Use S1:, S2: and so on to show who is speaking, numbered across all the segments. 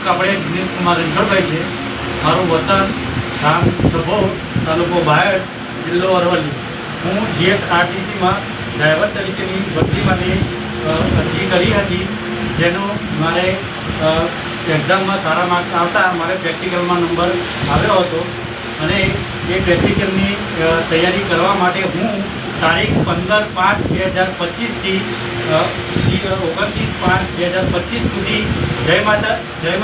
S1: પ્રમુખ આપણે દિનેશ કુમાર રણછોડભાઈ છે. મારું વતન ગામ સભોર, તાલુકો બાયડ, જિલ્લો અરવલ્લી. હું જીએસઆરટીસીમાં ડ્રાઈવર તરીકેની ભરતી માટે અરજી કરી હતી, જેનો મારે એક્ઝામમાં સારા માર્ક્સ આવતા મારે પ્રેક્ટિકલમાં નંબર આવ્યો હતો. અને એ પ્રેક્ટિકલની તૈયારી કરવા માટે હું તારીખ 15/5/2025થી 29/5/2025 સુધી જય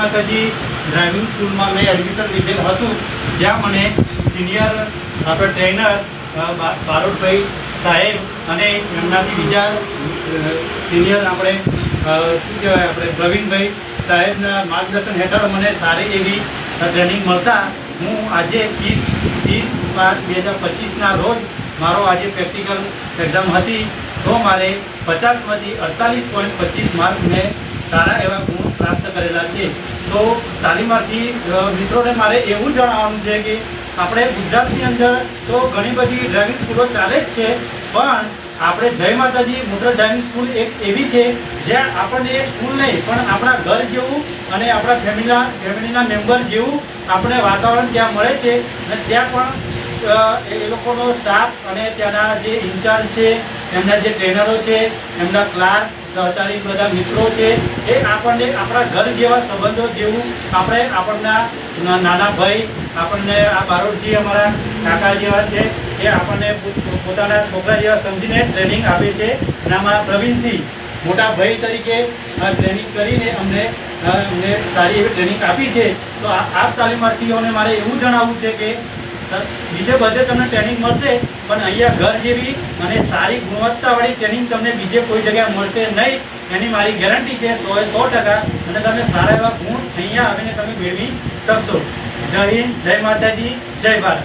S1: માતાજી ડ્રાઇવિંગ સ્કૂલમાં મેં એડમિશન લીધેલ હતું, જ્યાં મને સિનિયર આપણે ટ્રેનર બારોટભાઈ સાહેબ અને એમનાથી બીજા સિનિયર આપણે શું કહેવાય આપણે પ્રવીણભાઈ સાહેબના માર્ગદર્શન હેઠળ મને સારી એવી ટ્રેનિંગ મળતા હું આજે 30/5/2025ના રોજ મારો આજે પ્રેક્ટિકલ એક્ઝામ હતી. તો મારે 50માંથી 48.25 માર્ક મેં સારા એવા ગુણ પ્રાપ્ત કરેલા છે. તો તાલીમાર્થી મિત્રોને મારે એવું જણાવવાનું છે કે આપણે ગુજરાતની અંદર તો ઘણી બધી ડ્રાઇવિંગ સ્કૂલો ચાલે જ છે, પણ આપણે જય માતાજી મોટર ડ્રાઇવિંગ સ્કૂલ એક એવી છે જ્યાં આપણને એ સ્કૂલ નહીં પણ આપણા ઘર જેવું અને આપણા ફેમિલીના મેમ્બર જેવું આપણે વાતાવરણ ત્યાં મળે છે. અને ત્યાં પણ એ લોકોનો સ્ટાફ અને ત્યાંના જે ઇન્ચાર્જ છે, એમના જે ટ્રેનરો છે, એમના ક્લાર્ક સહચારી બધા મિત્રો છે, એ આપણને આપણા ઘર જેવા સંબંધો જેવું આપણના નાના ભાઈ, આપણને આ બારોટજી અમારા કાકા જેવા છે, એ આપણને પોતાના છોકરા જેવા સમજીને ટ્રેનિંગ આપે છે. અને અમારા પ્રવીણસિંહ મોટા ભાઈ તરીકે ટ્રેનિંગ કરીને અમને સારી એવી ટ્રેનિંગ આપી છે. તો આ તાલીમાર્થીઓને મારે એવું જણાવવું છે કે બીજે બધે તમને ટ્રેનિંગ મળશે, પણ અહીંયા ઘર જેવી અને સારી ગુણવત્તાવાળી ટ્રેનિંગ તમને બીજે કોઈ જગ્યાએ મળશે નહીં, એની મારી ગેરંટી છે 100%. અને તમે સારા એવા ગુણ અહીંયા આવીને તમે મેળવી શકશો. જય હિન્દ, જય માતાજી, જય ભારત.